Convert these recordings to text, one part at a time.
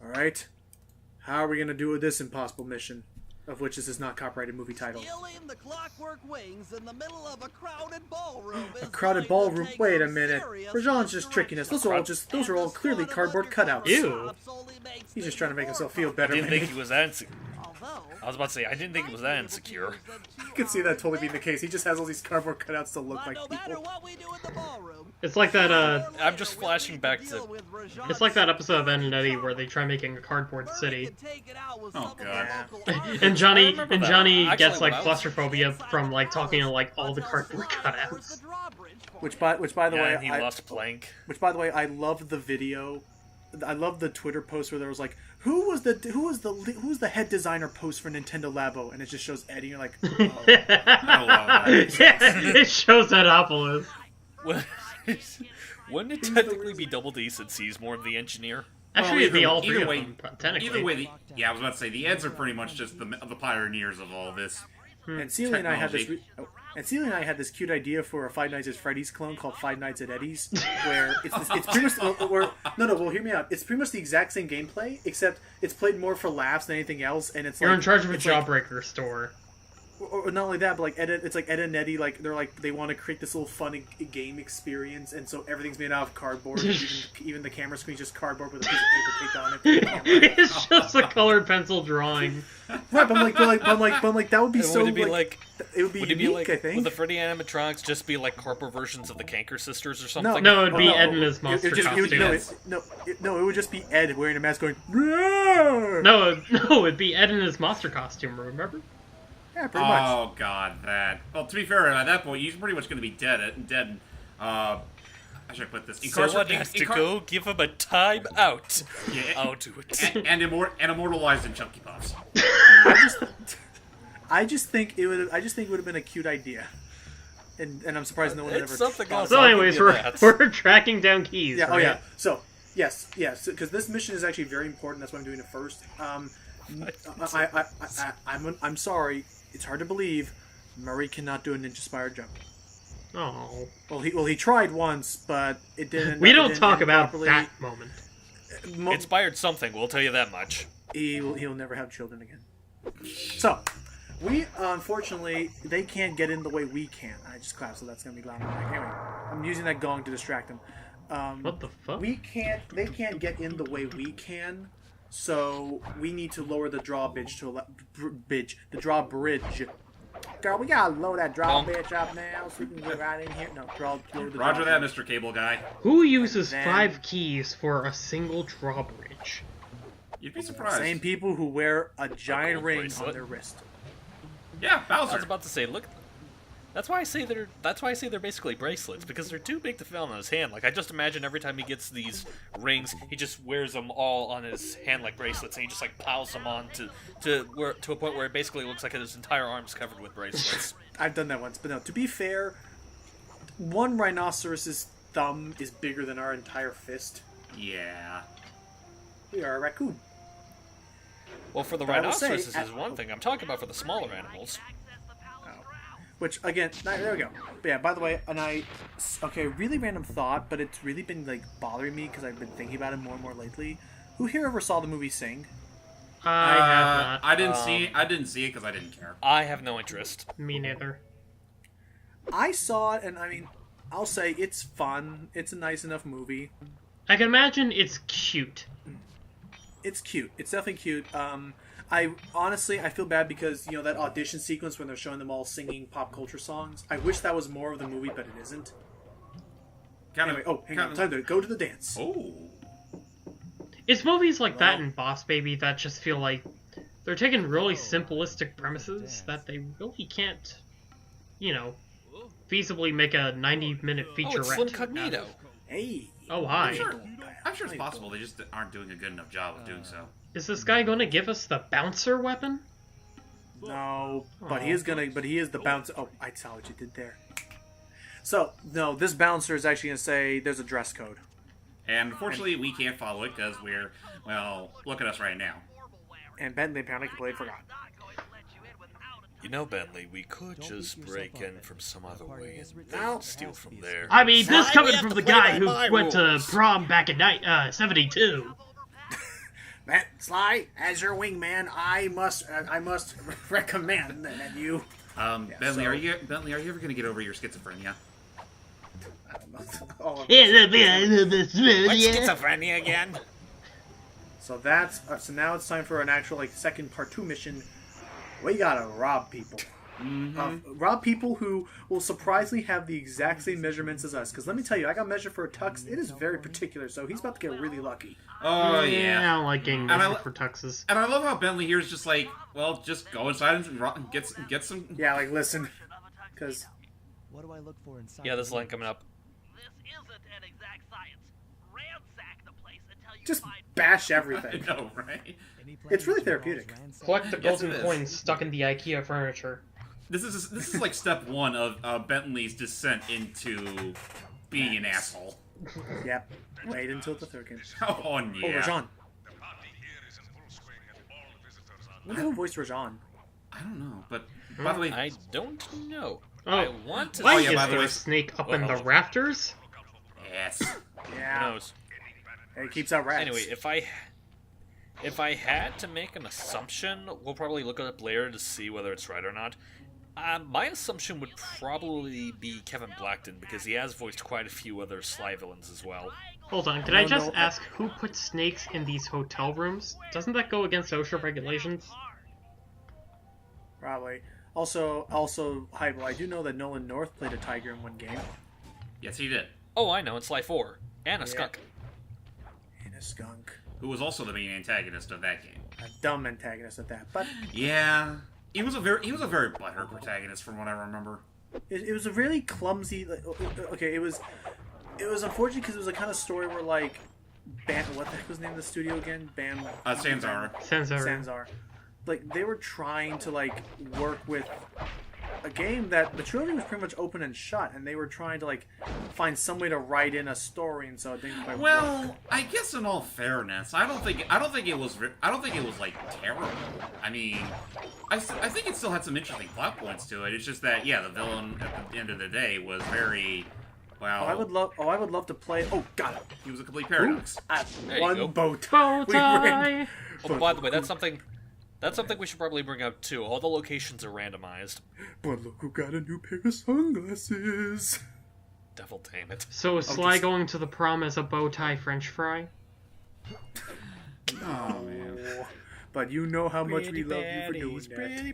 Alright. How are we going to do this impossible mission? Of which this is not copyrighted movie title. Stealing the clockwork wings in the middle of a crowded ballroom. A crowded ballroom? Wait a minute. Rajan's just tricking us. Those are all clearly cardboard cutouts. Ew. He's just trying to make himself feel better. I didn't think he was that insecure. I was about to say, I didn't think he was that insecure. I can see that totally being the case. He just has all these cardboard cutouts to look like people. It's like that, I'm just flashing back to... It's like that episode of Ed and Eddie where they try making a cardboard city. Oh god. and Johnny gets like when I was- claustrophobia from like talking to like all the cardboard cutouts. Which by the way, he lost plank. Which by the way, I love the video. I love the Twitter post where there was like, who was the head designer post for Nintendo Labo, and it just shows Eddie. And you're like, oh. It shows Edopolis. Wouldn't it technically be Double D since he's more of the engineer? Actually, it'd be all three either of way, them, technically. Either way, I was about to say the Eds are pretty much just the pioneers of all this. And Celia and I had this cute idea for a Five Nights at Freddy's clone called Five Nights at Eddie's, where it's pretty much well, hear me out. It's pretty much the exact same gameplay, except it's played more for laughs than anything else, and it's You're like in charge of a it's like, jawbreaker store. or not only that, but like Ed and Eddie, they want to create this little fun game experience, and so everything's made out of cardboard. even the camera screen's just cardboard with a piece of paper taped on it. It's just a colored pencil drawing. Right, but I'm like that would be so Would it be like it would be unique, I think. Would the Freddy animatronics just be like corporate versions of the Kanker sisters or something? No, it'd be Ed in his monster costume. It would just be Ed wearing a mask going. Roar! No, it'd be Ed in his monster costume. Remember? Yeah, pretty much. Oh god, that. Well, to be fair, at that point, he's pretty much going to be dead. I should put this. Someone has to go give him a time out. Yeah, I'll do it. and immortalized in Chunky Puffs. I just think it would have been a cute idea, and I'm surprised no one had It's ever. something else. So, anyways, I'll give you we're tracking down keys. Yeah. Right? Oh yeah. So yes, because this mission is actually very important. That's why I'm doing it first. I'm sorry. It's hard to believe. Murray cannot do a ninja spiral jump. Oh. Well, he tried once, but it didn't. We don't it didn't talk end about properly. that moment. Inspired something, we'll tell you that much. He'll never have children again. So, we unfortunately they can't get in the way we can. I just clapped, so that's gonna be loud. Anyway, I'm using that gong to distract them. What the fuck? They can't get in the way we can. So we need to lower the drawbridge the drawbridge. Girl, we gotta lower that drawbridge up now so we can get right in here. No, lower the Roger that, drawbridge. Mr. Cable Guy. Who uses then- 5 keys for a single drawbridge? You'd be surprised. Same people who wear a giant gold ring bracelet. on their wrist. Yeah, I was Bowser. about to say, look. That's why I say they're basically bracelets, because they're too big to fit on his hand. Like, I just imagine every time he gets these rings, he just wears them all on his hand like bracelets, and he just like piles them on to a point where it basically looks like his entire arm's covered with bracelets. I've done that once, but no. To be fair, one rhinoceros's thumb is bigger than our entire fist. Yeah. We are a raccoon. Well, for the But I will say, rhinoceroses is one thing. I'm talking about for the smaller animals. Which, again, there we go. But yeah, by the way, really random thought, but it's really been, like, bothering me because I've been thinking about it more and more lately. Who here ever saw the movie Sing? I have not. I didn't see it because I didn't care. I have no interest. Me neither. I saw it, and I mean, I'll say it's fun. It's a nice enough movie. I can imagine it's cute. It's cute. It's definitely cute. I honestly feel bad because that audition sequence when they're showing them all singing pop culture songs. I wish that was more of the movie, but it isn't. Anyway, hang on, time to go to the dance. Oh. It's movies like that and Boss Baby that just feel like they're taking really simplistic premises that they really can't, feasibly make a 90-minute Oh, featurette. it's Slim Cognito. Hey. Oh, hi. I'm sure it's possible. They just aren't doing a good enough job of doing so. Is this guy going to give us the bouncer weapon? No, but he is the bouncer. Oh, I saw what you did there. So, no, this bouncer is actually going to say there's a dress code. And unfortunately, we can't follow it because look at us right now. And Bentley apparently completely forgot. Bentley, we could just break in from some other way and then steal from there. I mean, this coming have from to the play guy by who my went to rules. prom back in 72. Man, Sly, as your wingman, I must recommend that you. Bentley, are you ever gonna get over your schizophrenia? I don't know. Oh, What's schizophrenia again? so so now it's time for an actual like second part 2 mission. We gotta rob people. Rob people who will surprisingly have the exact same measurements as us. Because let me tell you, I got measured for a tux. It is very particular, so he's about to get really lucky. Oh I yeah. don't like getting measured for tuxes. And I love how Bentley here is just like, well, just go inside and get some. Yeah, like listen, because What do I look for inside? Yeah, there's a line coming up. This isn't an exact science. Ransack the place until you just find bash I everything. know, right? It's really therapeutic. Collect the Yes, golden it is. coins stuck in the IKEA furniture. This is like step 1 of Bentley's descent into being an asshole. Yep. Wait until the third game. Oh Oh, yeah. Rajan. Wonder who voiced Rajan. I don't know, but by the way, I don't know. Oh, I want to. why yeah, by is the there way- a snake up Wait, in the hold on. rafters? yes. Who Yeah. knows? Hey, it keeps out rats. Anyway, if I had to make an assumption, we'll probably look it up later to see whether it's right or not. My assumption would probably be Kevin Blackton because he has voiced quite a few other Sly villains as well. Hold on, can I just ask who put snakes in these hotel rooms? Doesn't that go against OSHA regulations? Probably. Also, Hybo, I do know that Nolan North played a tiger in one game. Yes, he did. Oh, I know, it's Sly 4 and a Yeah. skunk. And a skunk. Who was also the main antagonist of that game. A dumb antagonist at that. But Yeah. He was a very butthurt protagonist from what I remember. it was a really clumsy. Like, okay, it was unfortunate because it was a kind of story where like, what the heck was the name of the studio again? Sanzar. Sanzar. Like they were trying to like work with a game that the trilogy was pretty much open and shut, and they were trying to like find some way to write in a story, and so it didn't quite work. Well, I guess in all fairness, I don't think it was like terrible. I mean, I think it still had some interesting plot points to it. It's just that yeah, the villain at the end of the day was very well. I would love to play. Oh, got it. He was a complete paradox. There you One go. boat. Bow We were in- tie! Oh, by the way, that's something we should probably bring up too. All the locations are randomized. But look who got a new pair of sunglasses. Devil damn it. So is Sly just- going to the prom as a bow tie French fry? Oh man. Oh, but you know how much we love you for doing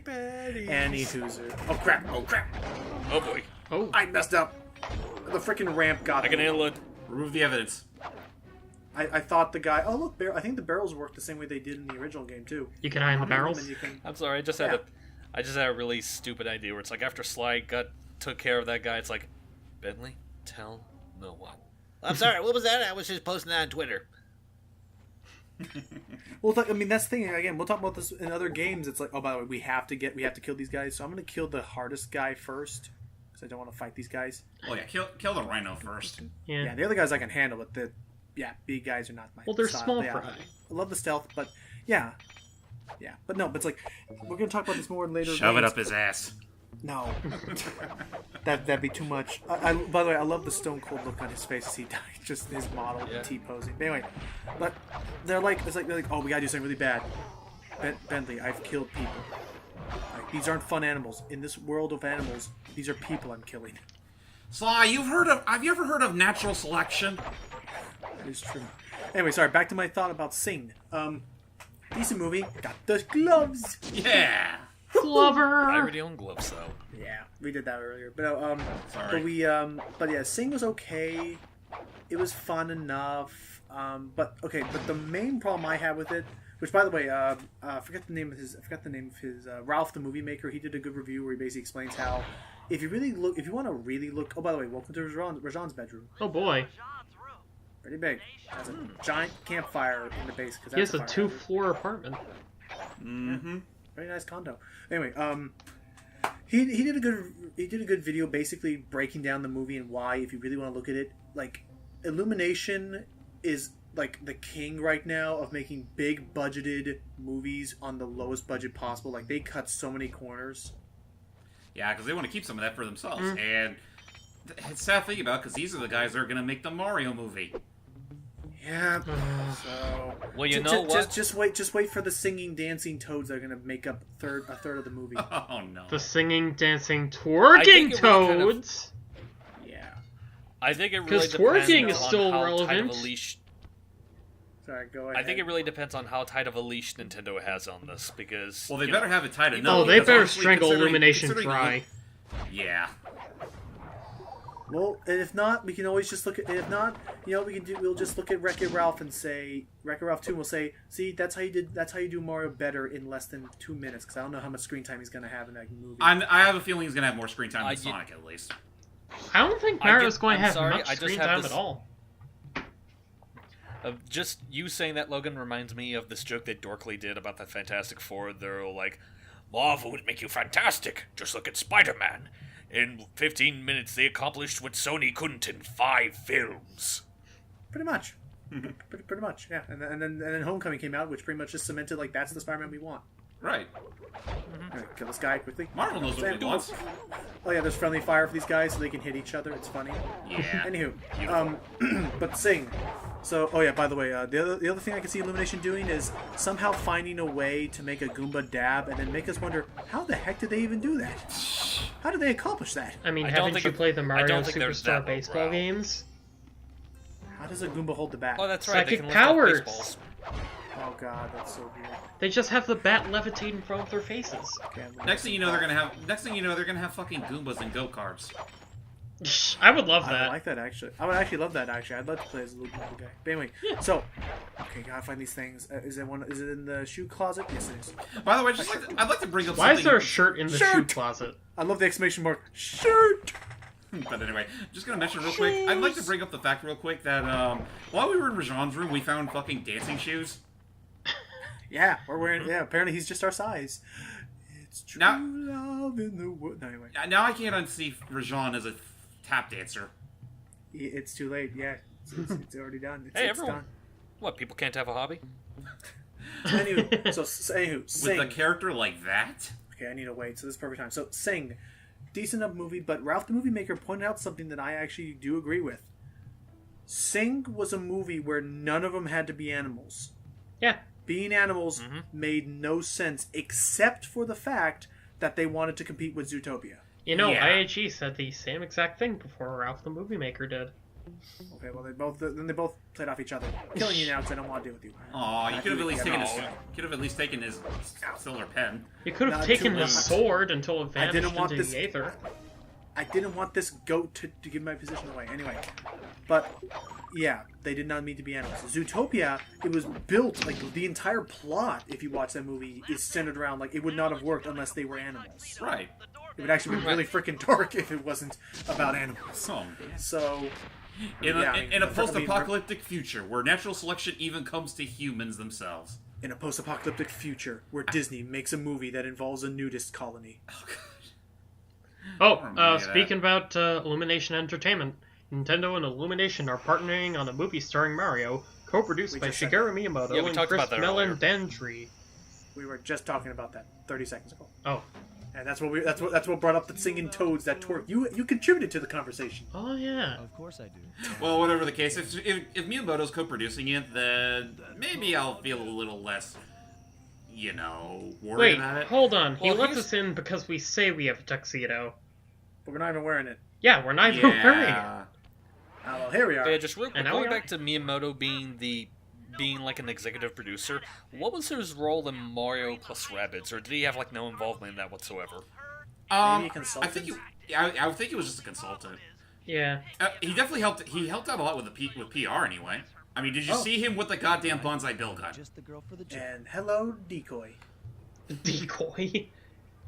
that. Annie Hooser. Oh crap! Oh crap! Oh boy. Oh, I messed up. The freaking ramp got I can me. handle it. Remove the evidence. I thought the guy. Oh look, I think the barrels work the same way they did in the original game too. you can hide in the barrels? And you can- I'm sorry, I just had a really stupid idea where it's like after Sly took care of that guy, it's like, Bentley, tell no one. I'm sorry, what was that? I was just posting that on Twitter. Well, I mean that's the thing. Again, we'll talk about this in other games. It's like, oh, by the way, we have to kill these guys. So I'm gonna kill the hardest guy first because I don't want to fight these guys. Oh yeah, kill the rhino first. Yeah. Yeah, the other guys I can handle, but the big guys are not my. Well, they're style. small Yeah, fry. I love the stealth, but yeah, but no, but it's like we're gonna talk about this more later. Shove it games. up his ass. No, that'd be too much. By the way, I love the stone cold look on his face as he died. Just his model Yeah. T posing. But anyway, but they're like, oh, we gotta do something really bad. Bentley, I've killed people. Like, these aren't fun animals. In this world of animals, these are people I'm killing. Sly, have you ever heard of natural selection? That is true. Anyway, sorry. Back to my thought about Sing. Decent movie. Got the gloves. Yeah. I Glover! already own gloves though. Yeah, we did that earlier. But Sorry. but yeah, Sing was okay. It was fun enough. But the main problem I had with it, which by the way, I forgot the name of his Ralph the Movie Maker. He did a good review where he basically explains how if you want to really look. Oh, by the way, welcome to Rajan's bedroom. Oh boy. John's room. Pretty big. Has a giant campfire in the base. He has a 2-floor apartment. Mm-hmm. Very nice condo. Anyway, he did a good video basically breaking down the movie and why, if you really want to look at it, like Illumination is like the king right now of making big budgeted movies on the lowest budget possible. Like they cut so many corners. Yeah, because they want to keep some of that for themselves. And it's sad thing about because these are the guys that are going to make the Mario movie. Yeah. So Well, you know what? Just wait for the singing, dancing toads that are gonna make up a third of the movie. Oh no. The singing, dancing, I twerking think it really kind of- toads. Yeah. I think it really 'Cause depends twerking is on still how tight of a relevant. leash. Sorry, go ahead. I think it really depends on how tight of a leash Nintendo has on this, because Well, they you better know, have it tight enough. Oh, they because better honestly, strangle considering- Illumination considering- dry. Yeah. Well, and if not, we can always just look at. If not, what we can do. We'll just look at Wreck-It Ralph and say Wreck-It Ralph 2. And we'll say, see, that's how you do Mario better in less than 2 minutes. Because I don't know how much screen time he's gonna have in that movie. I have a feeling he's gonna have more screen time than I get- Sonic at least. I don't think Mario's going to I'm have sorry, much I just screen have time this- at all. Just you saying that, Logan, reminds me of this joke that Dorkly did about the Fantastic Four. They're like, Marvel would make you fantastic. Just look at Spider-Man. In 15 minutes, they accomplished what Sony couldn't in 5 films. Pretty much. pretty much, yeah. And then Homecoming came out, which pretty much just cemented like that's the Spider-Man we want. Right. Alright, kill this guy quickly. Marvel knows what he wants. Oh yeah, there's friendly fire for these guys so they can hit each other. It's funny. Yeah. Anywho, but Sing. So, oh yeah, by the way, the other thing I can see Illumination doing is somehow finding a way to make a Goomba dab and then make us wonder, how the heck did they even do that? How did they accomplish that? I mean, I don't haven't think you it- played the I Mario don't think there's Superstar that baseball route. games? How does a Goomba hold the bat? Oh, that's right. They Psychic can lift up powers. baseballs. Oh god, that's so weird. They just have the bat levitate in front of their faces. Okay, I'm gonna- Next thing you know, they're gonna have fucking Goombas and go-karts. I would love I that. like that actually. I would actually love that actually. I'd love to play as a little Goomba guy. But anyway, so okay, gotta find these things. Is it in the shoe closet? Yes, it is. By the way, I'd like to bring up Why something. is there a shirt in the shoe Shirt! closet? I love the exclamation mark. Shirt. But anyway, just gonna mention real quick. I'd like to bring up the fact real quick that while we were in Rajan's room, we found fucking dancing shoes. Yeah, we're wearing. Yeah, apparently he's just our size. It's true Now- love in the wood. No, anyway, Now I can't unsee Rajan as a tap dancer. it's too late. Yeah, it's already done. It's, Hey, it's everyone. What, people can't have a hobby? done. Anywho, anywho, With Sing. a character like that? Okay, I need to wait. So this is perfect time. So Sing, decent enough movie, but Ralph the Movie Maker pointed out something that I actually do agree with. Sing was a movie where none of them had to be animals. Yeah. Being animals made no sense except for the fact that they wanted to compete with Zootopia. You know, Yeah. IHE said the same exact thing before Ralph the Movie Maker did. Okay, well they both played off each other. I'm killing you now because I don't want to deal with you. Aw, you could have at least taken his, No. could have at least taken his silver pen. You could have Not taken too the much. sword until it vanished didn't want into this- the aether. I didn't want this goat to give my position away. Anyway, but yeah, they did not mean to be animals. Zootopia, it was built like the entire plot. If you watch that movie, is centered around like it would not have worked unless they were animals. Right. It would actually be really freaking dark if it wasn't about animals. Oh, So, in a, yeah, I in mean, a post-apocalyptic future where natural selection even comes to humans themselves. in a post-apocalyptic future where Disney makes a movie that involves a nudist colony. Oh, remember any of that. speaking about Illumination Entertainment, Nintendo and Illumination are partnering on a movie starring Mario, co-produced We by just said Shigeru Miyamoto Yeah, we and talked Chris about that earlier. Meledandri. We were just talking about that 30 seconds ago. Oh. And that's what brought up the singing toads that twerk. You contributed to the conversation. Oh, yeah. Of course I do. Well, whatever the case, if Miyamoto's co-producing it, then maybe I'll feel a little less, worried Wait, about it. hold on. He Well, let here's- us in because we say we have a tuxedo. But we're not even wearing it. Yeah, we're not even wearing it. Yeah. Oh, well, here we are. But yeah, just real quick, And now going we are. back to Miyamoto being like an executive producer, what was his role in Mario plus Rabbids, or did he have like no involvement in that whatsoever? Maybe a I consultant? think I would think he was just a consultant. Yeah. He definitely helped. He helped out a lot with with PR anyway. I mean, did you Oh. see him with the goddamn bonsai bill gun? Just the girl for the job. And hello, decoy. Decoy.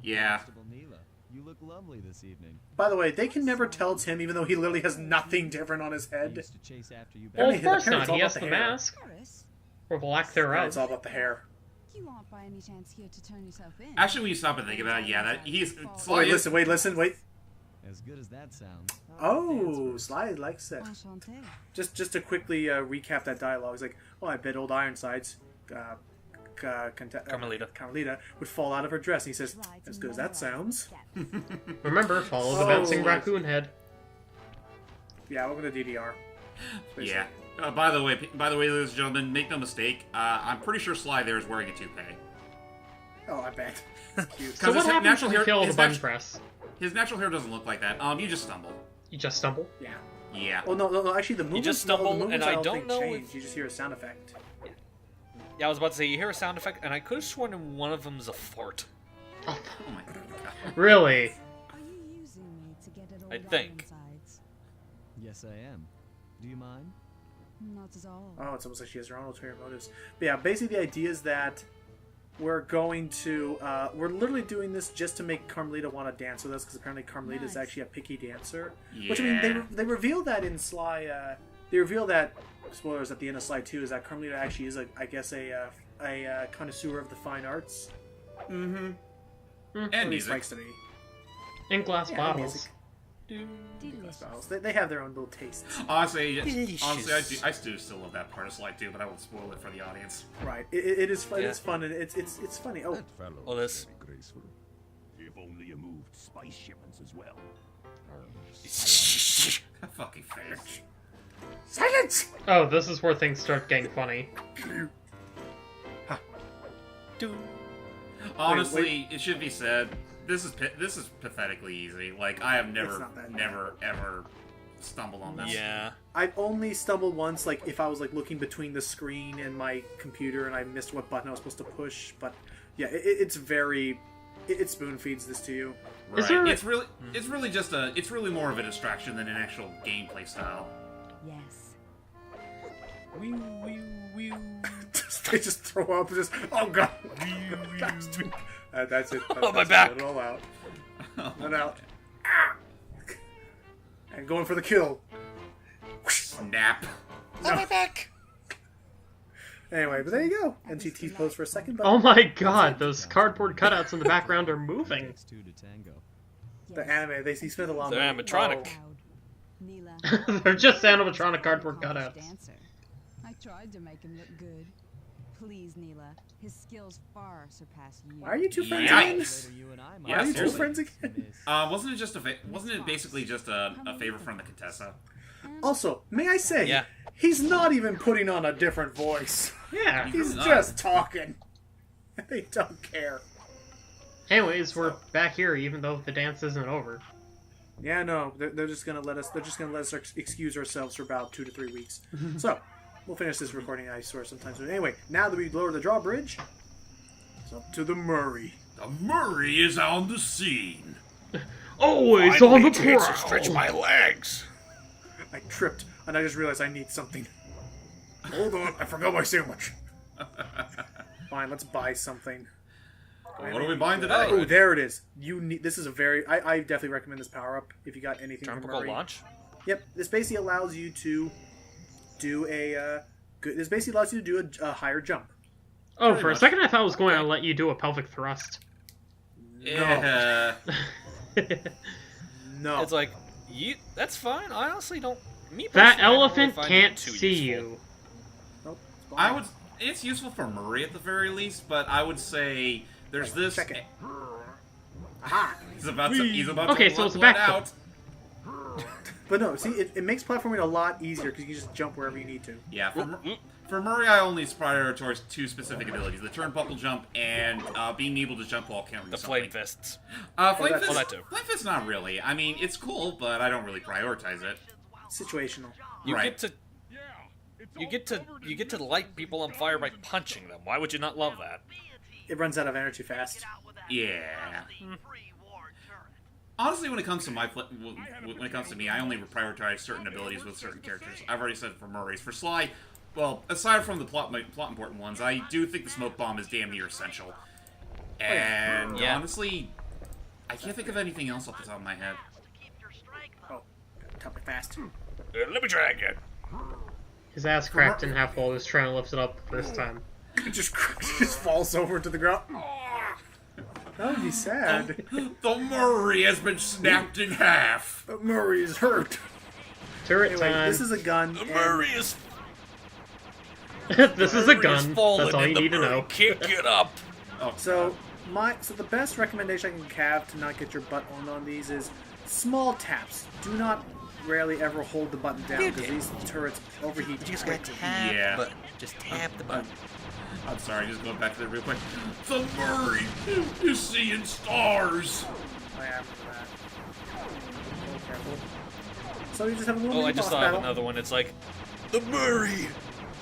Yeah. Constable Neela, you look lovely this evening. By the way, they can never tell it's him, even though he literally has nothing different on his I head. used to chase after you Well, Apparently- of course apparently not. it's all He has about the the hair. mask. Horace, Or the lack And thereof. it's all about the hair. you aren't by any chance here to turn yourself in. Actually, when you stop and think about it, yeah, that he's Wait, Sly. listen, wait. As good as that sounds. Oh, Sly likes that. Enchanté. Just to quickly recap that dialogue, he's like, "Oh, I bet old Ironsides, Carmelita would fall out of her dress." And he says, "As good as that sounds." Remember, follow the Oh. bouncing raccoon head. Yeah, welcome to DDR. Yeah. By the way, ladies and gentlemen, make no mistake. I'm pretty sure Sly there is wearing a toupee. Oh, I bet. It's cute. So what his happens natural if you hair- fail the his button natu- press? His natural hair doesn't look like that. You just stumble. You just stumble? Yeah. Yeah. Well, no. Actually, the movements, just stumble, the movements and I don't don't think know change. if- You just hear a sound effect. Yeah, I was about to say, you hear a sound effect, and I could have sworn one of them's a fart. Oh my god. Really? Are you using me to get it all I down think. insides? Yes, I am. Do you mind? Not at all. Oh, it's almost like she has her own ulterior motives. But yeah, basically the idea is that we're going to, we're literally doing this just to make Carmelita want to dance with us, because apparently Carmelita is Nice. actually a picky dancer. Yeah. Which, I mean, they reveal that in Sly, they reveal that, spoilers at the end of Sly 2, is that Carmelita actually is, I guess, a connoisseur of the fine arts. Mm-hmm. At And least music. likes to be. In glass Yeah, bottles. music. Delicious. Bottles. They have their own little tastes. Honestly, Delicious. I do still love that part of Sly 2, but I won't spoil it for the audience. Right. It is fun. Yeah. It's fun, and it's funny. Oh, That fellow Well, this- very graceful. If only you moved spice shipments as well. Fucking fair. silence! Oh, this is where things start getting funny. Honestly, it should be said, this is pathetically easy. Like, I have never, not that bad. never, ever stumbled on this. Yeah. I've only stumbled once, like if I was like looking between the screen and my computer, and I missed what button I was supposed to push. But yeah, it's very, it spoon feeds this to you. Right. Is there- It's really just it's really more of a distraction than an actual gameplay style. Yes. They just throw up, just oh god. That's it. Oh, my That's back. it all out. And out. Ah! And going for the kill. Snap. Anyway, but there you go. NCT's pose for a second. But Oh my god, those cardboard cutouts in the background are moving. Takes two to tango. the anime, they spent a lot. They're more- animatronic. Proud. Neela. They're just animatronic cardboard college cutouts. dancer. I tried to make him look good. Please, Neela. His skills far surpass you. Why are you two friends Yikes. again? Later, you and I might Yeah, Why are you two seriously. friends again? Wasn't it just wasn't it basically just a favor from the Contessa? Also, may I say, Yeah. he's not even putting on a different voice. Yeah. He's not. just talking. They don't care. Anyways, we're back here even though the dance isn't over. Yeah, no, they're just gonna let us. They're just gonna let us excuse ourselves for about 2 to 3 weeks. So we'll finish this recording, I swear, sometime soon. Anyway, now that we lower the drawbridge, it's up to the Murray. The Murray is on the scene. Always on the prowl! Stretch my legs. I tripped, and I just realized I need something. Hold on, I forgot my sandwich. Fine, let's buy something. What are we buying today? Oh, there it is. You need. This is a very. I definitely recommend this power up if you got anything from Tropical Murray. launch. Yep, this basically allows you to do a. This basically allows you to do a higher jump. Oh, Pretty for a much. second I thought I was going to let you do a pelvic thrust. Yeah. No. It's like, that's fine. I honestly don't. Me That personally, I don't really elephant find can't it too see useful. you. Nope, it's fine. I would. It's useful for Murray at the very least, but I would say there's this. Check it. Aha! He's about to. He's about Okay, to so let it's a one backflip. out. But no, see, it makes platforming a lot easier because you can just jump wherever you need to. Yeah. For Murray, I only prioritize two specific abilities: the turnbuckle jump and being able to jump while carrying The something. flame fists. Flame that's- fist. that too. Flame fist, not really. I mean, it's cool, but I don't really prioritize it. Situational. You Right. get to. You get to light people on fire by punching them. Why would you not love that? It runs out of energy fast. Yeah. Honestly, when it comes to when it comes to me, I only prioritize certain abilities with certain characters. I've already said for Murray's. For Sly, well, aside from the plot important ones, I do think the smoke bomb is damn near essential. And Yeah. honestly, I can't think of anything else off the top of my head. Oh, top it fast. Let me try again. His ass cracked in half while he was trying to lift it up the first time. It just falls over to the ground. That would be sad. The Murray has been snapped in half. But Murray is hurt. Turret Anyway, time. this is a gun. The and- Murray is. This is a Murray is gun. fallen That's all and you the need to Murray know. Can't get up. Oh, So the best recommendation I can have to not get your butt owned on these is small taps. Do not rarely ever hold the button down because these turrets overheat. You just gotta tap Yeah. the button. Just tap the button. I'm sorry, just going back to that real quick. The Murray is seeing stars. I remember that. Oh, careful. So you just have a little Oh, I mini just boss thought of battle. another one. It's like, the Murray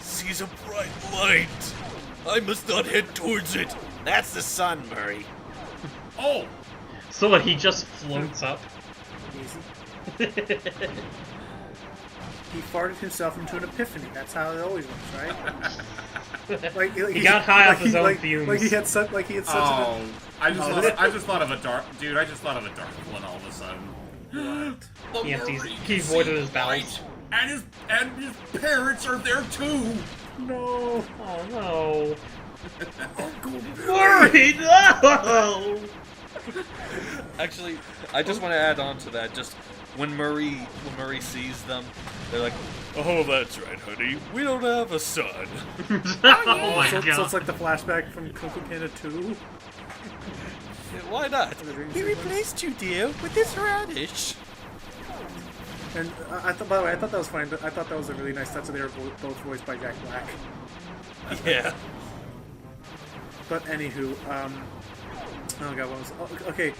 sees a bright light. I must not head towards it. That's the sun, Murray. Oh, So what, he just floats up? Easy. He farted himself into an epiphany. That's how it always works, right? He got high off his own like, fumes. Like he had such oh! I just Oh, thought, I just thought of a dark dude. I just thought of a dark one all of a sudden. The He empties- Murray he can voided see his bowels. light, and his parents are there too. no. Oh no. Uncle Billy. Murray, no! Actually, I just want to add on to that. Just when Murray sees them, they're like, "Oh, that's right, honey. We don't have a son." Oh my So god. it's like the flashback from Coco Panda 2. Why not? dream We sequence. replaced you, dear, with this radish. And I thought, by the way, I thought that was funny. I thought that was a really nice touch. They were both voiced by Jack Black. Yeah. But anywho, oh god, what was? Oh, okay,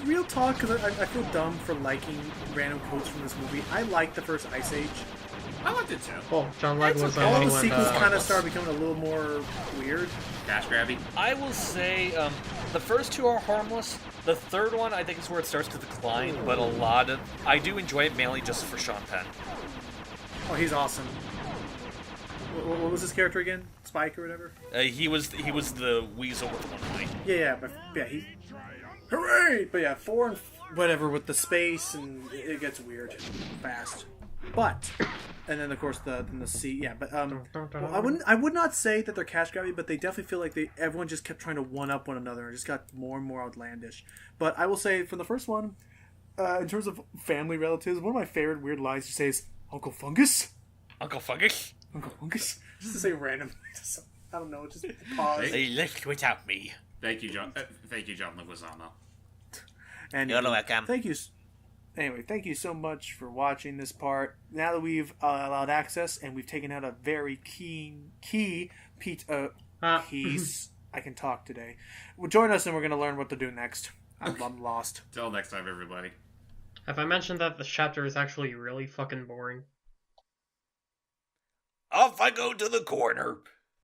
real talk, because I feel dumb for liking random quotes from this movie. I liked the first Ice Age. I liked it too. Oh, John Leguizamo All the and, sequels kind of started becoming a little more weird. Cash grabby. I will say the first two are harmless. The third one, I think, is where it starts to decline. But I do enjoy it mainly just for Sean Penn. Oh, he's awesome. What was his character again? Spike or whatever? He was the weasel with the one eye. Yeah, he. Hooray! But yeah, 4 and whatever with the space and it gets weird fast. But and then of course the sea, yeah. But well, I would not say that they're cash grabby, but they definitely feel like everyone just kept trying to one up one another and just got more and more outlandish. But I will say for the first one, in terms of family relatives, one of my favorite weird lines to say is Uncle Fungus. Uncle Fungus. Uncle Fungus. Just to say randomly. I don't know. Just pause. They left without me. Thank you, John. Thank you, John Leguizamo. And You're welcome. thank you. Anyway, thank you so much for watching this part. Now that we've allowed access and we've taken out a very key piece, I can talk today. Well, join us and we're going to learn what to do next. I'm lost. Till next time, everybody. Have I mentioned that this chapter is actually really fucking boring? Off I go to the corner.